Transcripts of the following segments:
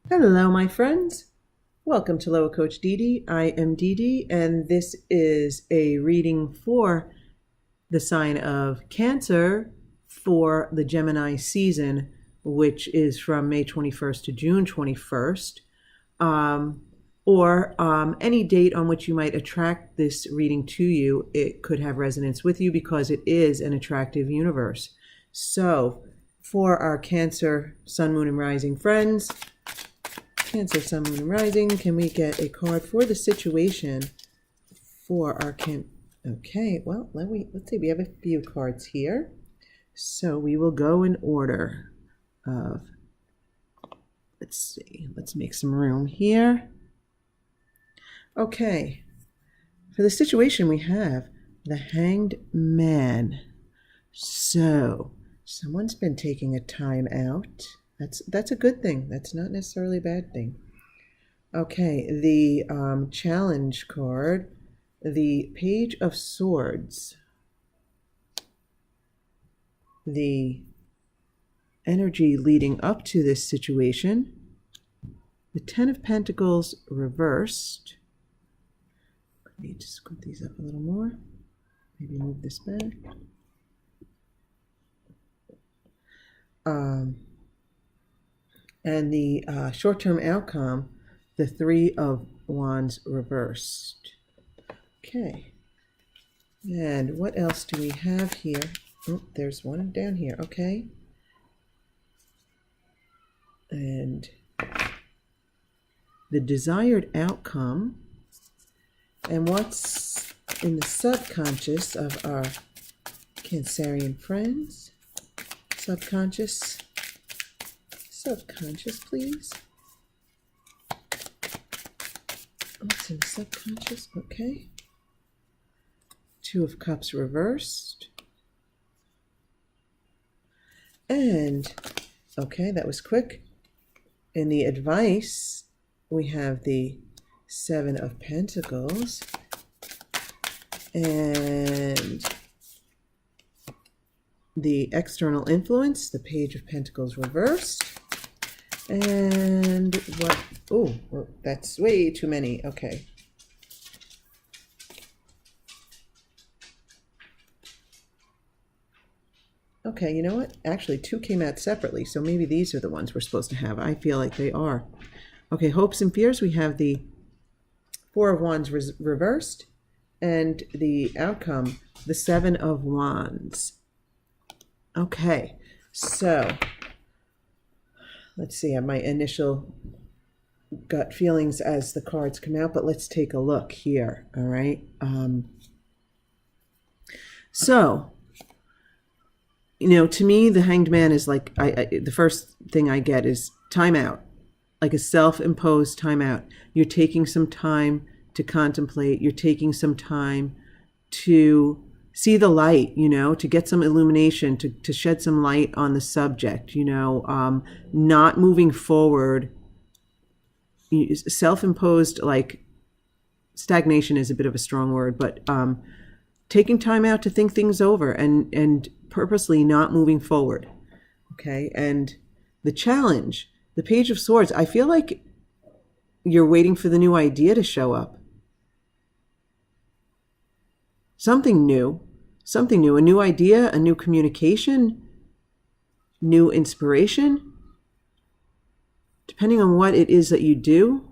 Hello, my friends. Welcome to Loa Coach Dee Dee. I am Dee Dee, and this is a reading for the sign of Cancer for the Gemini season, which is from May 21st to June 21st, or any date on which you might attract this reading to you. It could have resonance with you because it is an attractive universe. So, for our Cancer, Sun, Moon, and Rising friends, Cancer, Sun, Moon, and Rising, can we get a card for the situation for our Okay, well, let's see. We have a few cards here. So we will go in order of, let's see. Let's make some room here. Okay. For the situation, we have the Hanged Man. So someone's been taking a time out. That's a good thing. That's not necessarily a bad thing. Okay, the challenge card, the Page of Swords, the energy leading up to this situation, the Ten of Pentacles reversed. Let me just scoot these up a little more. Maybe move this back. And the short-term outcome, the Three of Wands reversed. Okay. And what else do we have here? Oh, there's one down here. Okay. And the desired outcome. And what's in the subconscious of our Cancerian friends? Subconscious, please. What's in the subconscious? Okay. Two of Cups reversed. And, okay, that was quick. In the advice, we have the Seven of Pentacles. And the external influence, the Page of Pentacles reversed. And what? Oh, that's way too many. Okay. Okay, you know what? Actually, two came out separately, so maybe these are the ones we're supposed to have. I feel like they are. Okay, hopes and fears. We have the Four of Wands reversed, and the outcome, the Seven of Wands. Okay, so let's see. I have my initial gut feelings as the cards come out, but let's take a look here. All right. So, to me, the Hanged Man is like, the first thing I get is timeout, like a self-imposed timeout. You're taking some time to contemplate. You're taking some time to see the light, to get some illumination, to shed some light on the subject, not moving forward. Self-imposed, like, stagnation is a bit of a strong word, but taking time out to think things over and purposely not moving forward. Okay. And the challenge, the Page of Swords, I feel like you're waiting for the new idea to show up. Something new, a new idea, a new communication, new inspiration, depending on what it is that you do,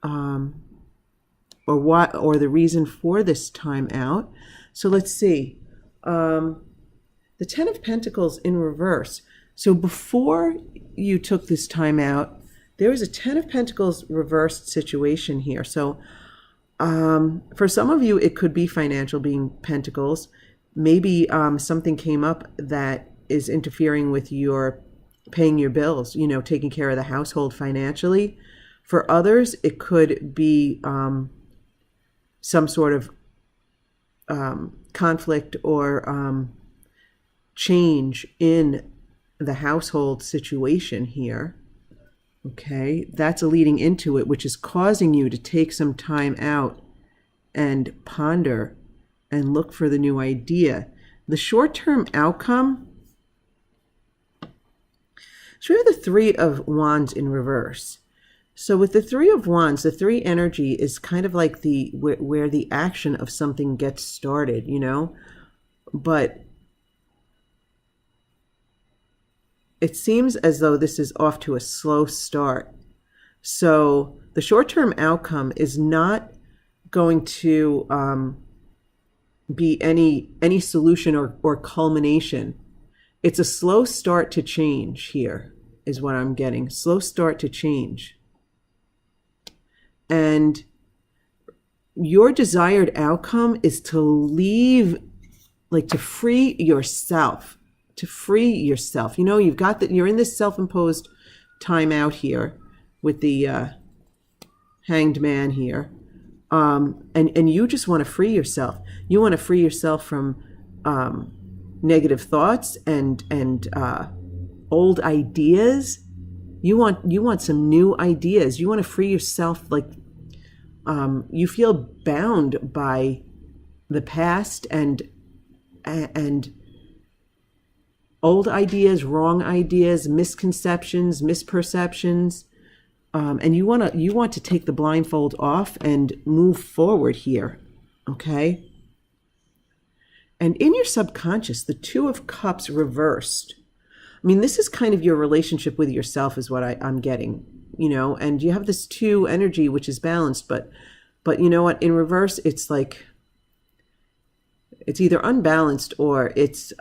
or the reason for this time out. So let's see. The Ten of Pentacles in reverse. So before you took this time out, there was a Ten of Pentacles reversed situation here. So for some of you, it could be financial, being Pentacles. Maybe something came up that is interfering with your paying your bills, taking care of the household financially. For others, it could be some sort of conflict or change in the household situation here. Okay, that's a leading into it, which is causing you to take some time out and ponder and look for the new idea. The short-term outcome, So we have the Three of Wands in reverse. So with the Three of Wands, the three energy is kind of like the where the action of something gets started, you know? But it seems as though this is off to a slow start. So the short-term outcome is not going to be any solution or culmination. It's a slow start to change here, is what I'm getting. Slow start to change. And your desired outcome is to leave, like to free yourself. To free yourself. You know, you've got that, you're in this self-imposed timeout here with the Hanged Man here. And you just want to free yourself. You want to free yourself from negative thoughts and old ideas. You want some new ideas. You want to free yourself. Like you feel bound by the past and old ideas, wrong ideas, misconceptions, misperceptions. And you want to take the blindfold off and move forward here, okay? And in your subconscious, the Two of Cups reversed. I mean, this is kind of your relationship with yourself is what I'm getting, you know? And you have this two energy, which is balanced, but you know what? In reverse, it's like, it's either unbalanced or it's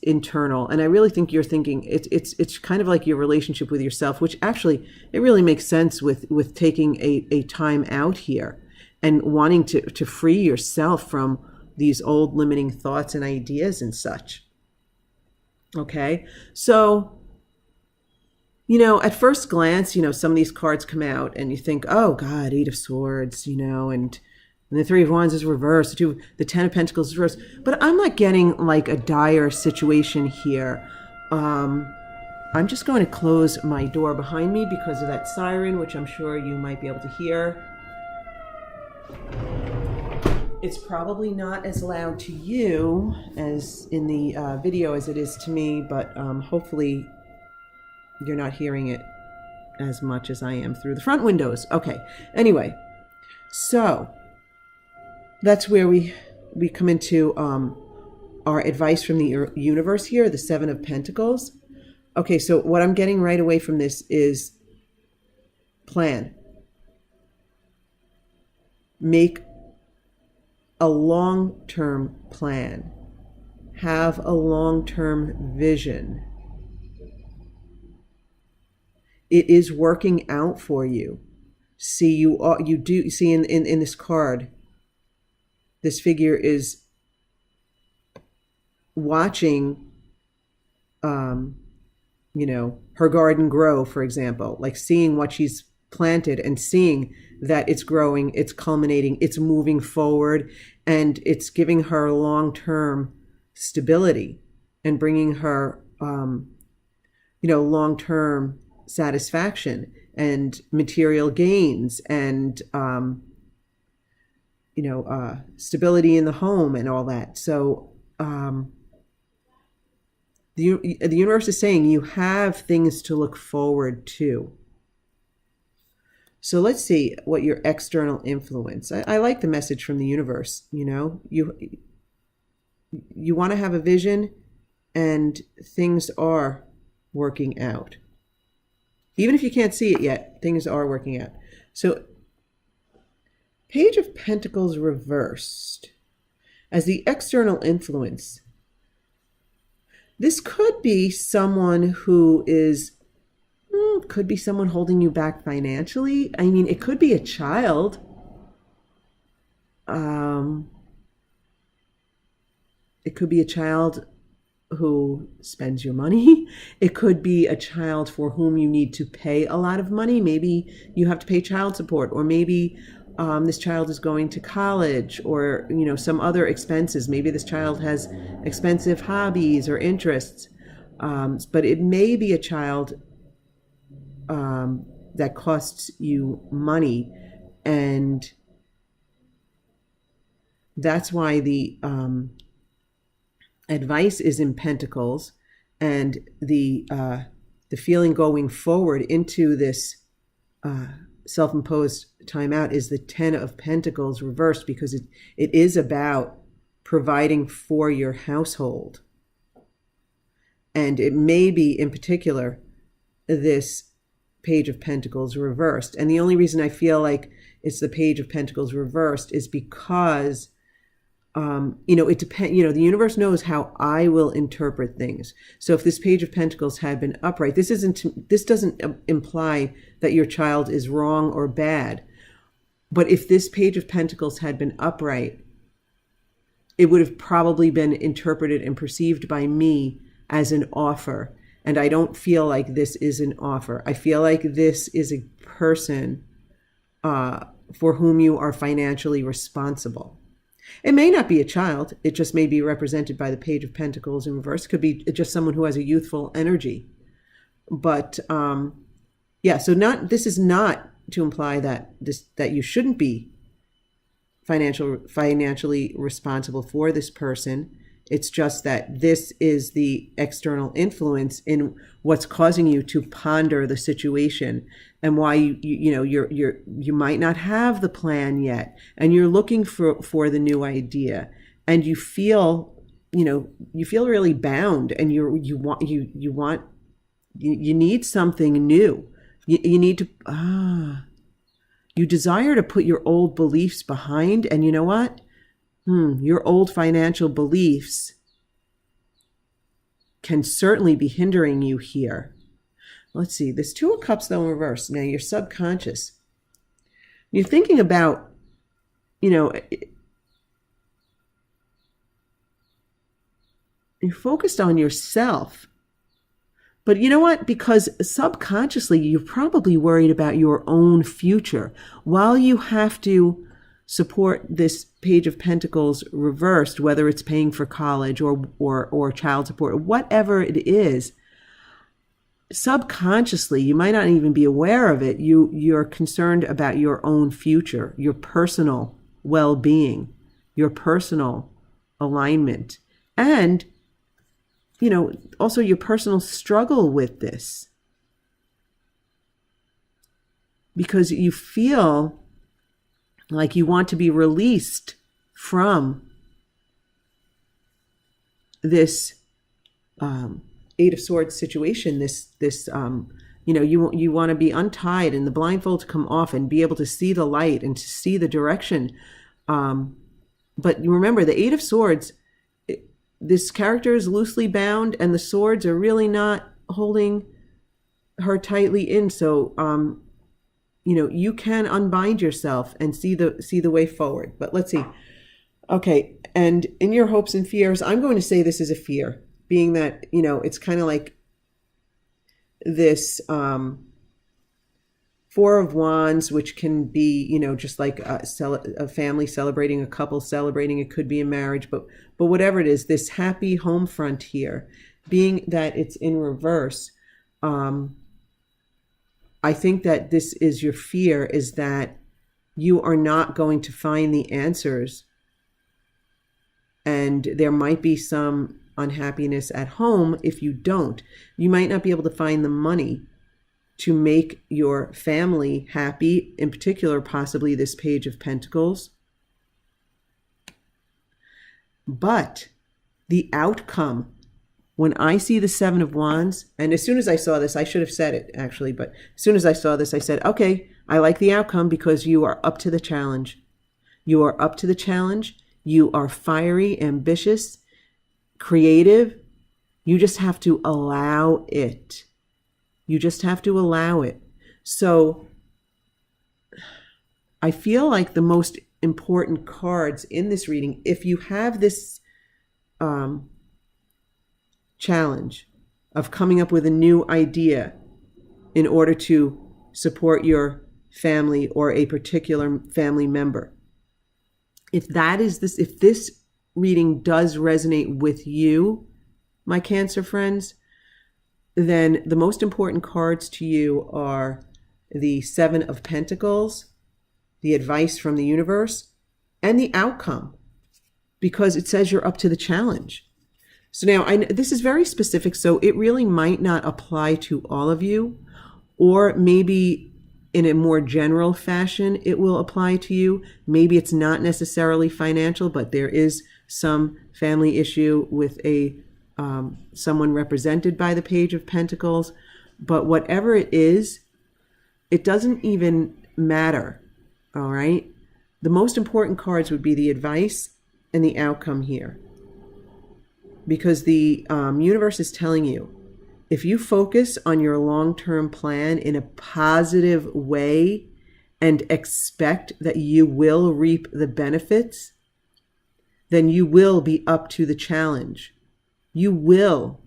internal. And I really think you're thinking it's kind of like your relationship with yourself, which actually it really makes sense with taking a time out here and wanting to free yourself from these old limiting thoughts and ideas and such. Okay, so you know, at first glance, you know, some of these cards come out and you think, oh God, Eight of Swords, you know, and the Three of Wands is reversed, the Ten of Pentacles is reversed. But I'm not getting like a dire situation here. I'm just going to close my door behind me because of that siren, which I'm sure you might be able to hear. It's probably not as loud to you as in the video as it is to me, but hopefully you're not hearing it as much as I am through the front windows. Okay, anyway, so that's where we come into our advice from the universe here, the Seven of Pentacles. Okay, so what I'm getting right away from this is plan. Make a long-term plan. Have a long-term vision. It is working out for you. See, you do see in this card, this figure is watching, you know, her garden grow, for example, like seeing what she's planted and seeing that it's growing, it's culminating, it's moving forward, and it's giving her long-term stability and bringing her, you know, long-term satisfaction and material gains and, you know, stability in the home and all that. So the universe is saying you have things to look forward to. So let's see what your external influence. I like the message from the universe. You know, you want to have a vision, and things are working out. Even if you can't see it yet, things are working out. So Page of Pentacles reversed as the external influence. This could be someone who is, could be someone holding you back financially. I mean, it could be a child. It could be a child who spends your money. It could be a child for whom you need to pay a lot of money. Maybe you have to pay child support, or maybe this child is going to college, or you know, some other expenses. Maybe this child has expensive hobbies or interests, but it may be a child that costs you money, and that's why the advice is in Pentacles, and the the feeling going forward into this self-imposed timeout is the Ten of Pentacles reversed, because it is about providing for your household. And it may be, in particular, this Page of Pentacles reversed. And the only reason I feel like it's the Page of Pentacles reversed is because, it depends, the universe knows how I will interpret things. So if this Page of Pentacles had been upright, this doesn't imply that your child is wrong or bad. But if this Page of Pentacles had been upright, it would have probably been interpreted and perceived by me as an offer. And I don't feel like this is an offer. I feel like this is a person for whom you are financially responsible. It may not be a child. It just may be represented by the Page of Pentacles in reverse. It could be just someone who has a youthful energy. But so this is not to imply that you shouldn't be financially responsible for this person. It's just that this is the external influence in what's causing you to ponder the situation, and why you might not have the plan yet, and you're looking for the new idea, and you feel really bound, and you need something new. You need to you desire to put your old beliefs behind, and you know what? Your old financial beliefs can certainly be hindering you here. Let's see, this Two of Cups though in reverse. Now your subconscious. You're thinking about, you're focused on yourself. But you know what? Because subconsciously you're probably worried about your own future. While you have to support this Page of Pentacles reversed, whether it's paying for college or child support, or whatever it is, subconsciously, you might not even be aware of it, you're concerned about your own future, your personal well-being, your personal alignment, and also your personal struggle with this, because you feel like you want to be released from this Eight of Swords situation. You want to be untied and the blindfold to come off and be able to see the light and to see the direction. But you remember, the Eight of Swords, this character is loosely bound, and the swords are really not holding her tightly in. So, you can unbind yourself and see the way forward. But let's see. Okay, and in your hopes and fears, I'm going to say this is a fear, being that, it's kind of like this Four of Wands, which can be, just like a family celebrating, a couple celebrating. It could be a marriage, but whatever it is, this happy home front here, being that it's in reverse, I think that this is your fear, is that you are not going to find the answers, and there might be some unhappiness at home if you don't. You might not be able to find the money to make your family happy, in particular, possibly this Page of Pentacles. But the outcome, when I see the Seven of Wands, and as soon as I saw this, I should have said it actually, but as soon as I saw this, I said, okay, I like the outcome because you are up to the challenge. You are up to the challenge. You are fiery, ambitious, creative. You just have to allow it. You just have to allow it. So I feel like the most important cards in this reading, if you have this challenge of coming up with a new idea in order to support your family or a particular family member, if this reading does resonate with you, my Cancer friends, then the most important cards to you are the Seven of Pentacles, the advice from the universe, and the outcome, because it says you're up to the challenge. So now this is very specific, so it really might not apply to all of you, or maybe in a more general fashion it will apply to you. Maybe it's not necessarily financial, but there is some family issue with someone represented by the Page of Pentacles. But whatever it is, it doesn't even matter, all right? The most important cards would be the advice and the outcome here. Because the universe is telling you, if you focus on your long-term plan in a positive way and expect that you will reap the benefits, then you will be up to the challenge. You will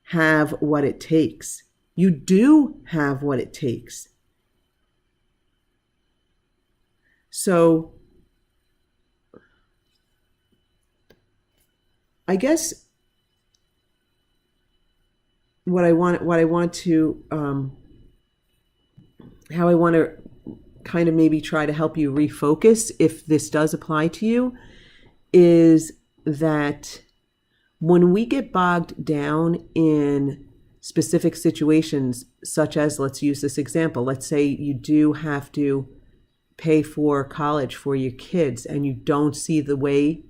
have what it takes. You do have what it takes. So I guess how I want to kind of maybe try to help you refocus, if this does apply to you, is that when we get bogged down in specific situations, such as, let's use this example, let's say you do have to pay for college for your kids and you don't see the way.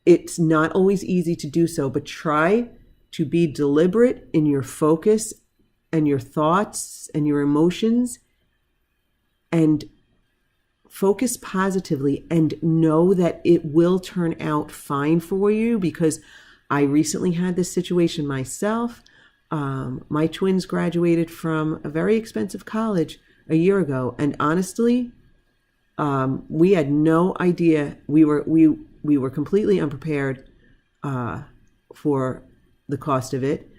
It's not always easy to do so, but try to be deliberate in your focus and your thoughts and your emotions, and focus positively and know that it will turn out fine for you. Because I recently had this situation myself. My twins graduated from a very expensive college a year ago, and honestly, we had no idea. We were completely unprepared for the cost of it,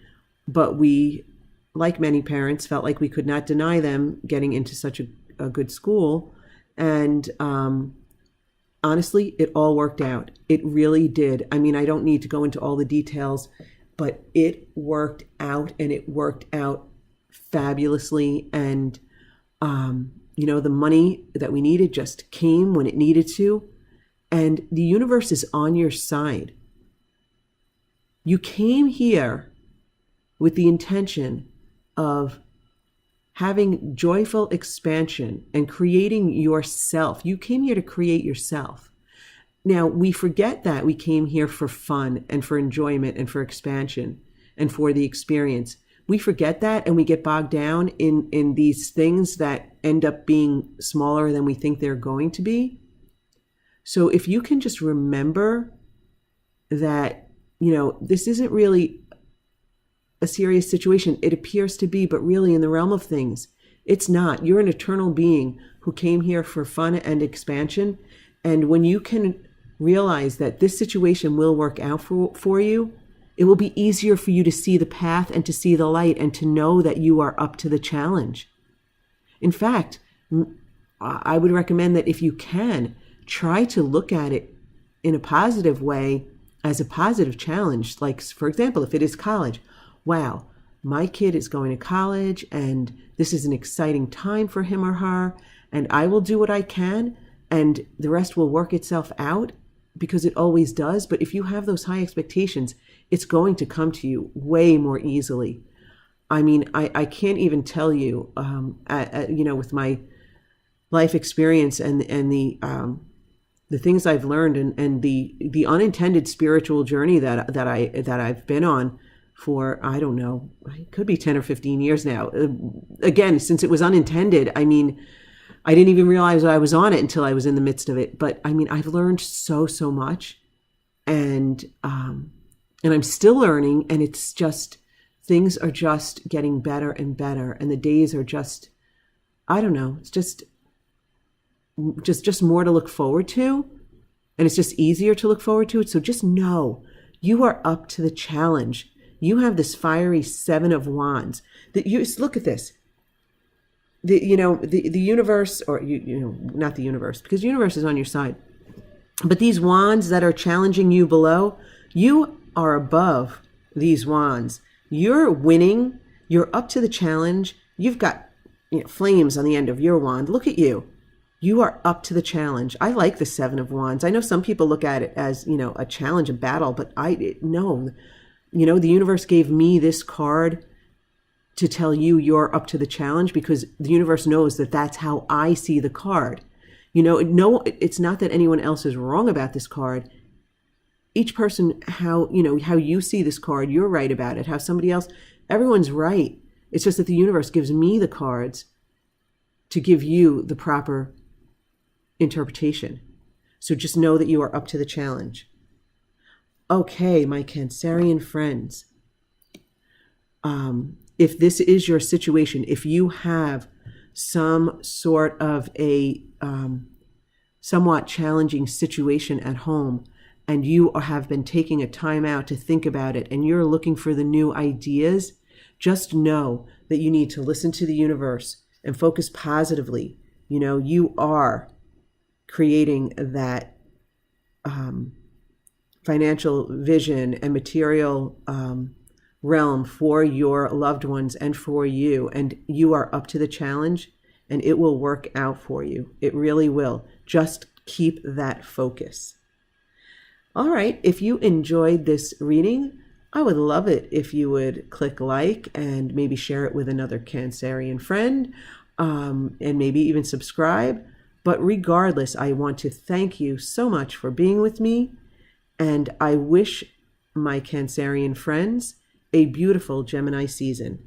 but we, like many parents, felt like we could not deny them getting into such a good school. And honestly, it all worked out. It really did. I mean, I don't need to go into all the details, but it worked out, and it worked out fabulously. And, the money that we needed just came when it needed to. And the universe is on your side. You came here with the intention of having joyful expansion and creating yourself. You came here to create yourself. Now, we forget that we came here for fun and for enjoyment and for expansion and for the experience. We forget that, and we get bogged down in these things that end up being smaller than we think they're going to be. So if you can just remember that, this isn't really a serious situation. It appears to be, but really in the realm of things, it's not. You're an eternal being who came here for fun and expansion. And when you can realize that this situation will work out for you, it will be easier for you to see the path and to see the light and to know that you are up to the challenge. In fact, I would recommend that if you can, try to look at it in a positive way, as a positive challenge. Like, for example, if it is college, wow, my kid is going to college and this is an exciting time for him or her, and I will do what I can and the rest will work itself out, because it always does. But if you have those high expectations, it's going to come to you way more easily. I mean, I can't even tell you, with my life experience and the things I've learned and the unintended spiritual journey that I've been on for, I don't know, it could be 10 or 15 years now. Again, since it was unintended, I mean, I didn't even realize I was on it until I was in the midst of it. But I mean, I've learned so much, and I'm still learning, and it's just, things are just getting better and better, and the days are just, I don't know, it's just more to look forward to, and it's just easier to look forward to it. So just know you are up to the challenge. You have this fiery 7 of Wands. Look at this. The universe, or not the universe, because the universe is on your side, but these wands that are challenging you below, you are above these wands. You're winning. You're up to the challenge. You've got flames on the end of your wand. Look at you. You are up to the challenge. I like the Seven of Wands. I know some people look at it as, a challenge, a battle, but no. The universe gave me this card to tell you you're up to the challenge, because the universe knows that that's how I see the card. No, it's not that anyone else is wrong about this card. Each person, how you see this card, you're right about it. How somebody else, everyone's right. It's just that the universe gives me the cards to give you the proper interpretation. So just know that you are up to the challenge. Okay, my Cancerian friends. If this is your situation, if you have some sort of a somewhat challenging situation at home, and you have been taking a time out to think about it, and you're looking for the new ideas, just know that you need to listen to the universe and focus positively. You are creating that financial vision and material realm for your loved ones and for you. And you are up to the challenge, and it will work out for you. It really will. Just keep that focus. All right. If you enjoyed this reading, I would love it if you would click like and maybe share it with another Cancerian friend, and maybe even subscribe. But regardless, I want to thank you so much for being with me, and I wish my Cancerian friends a beautiful Gemini season.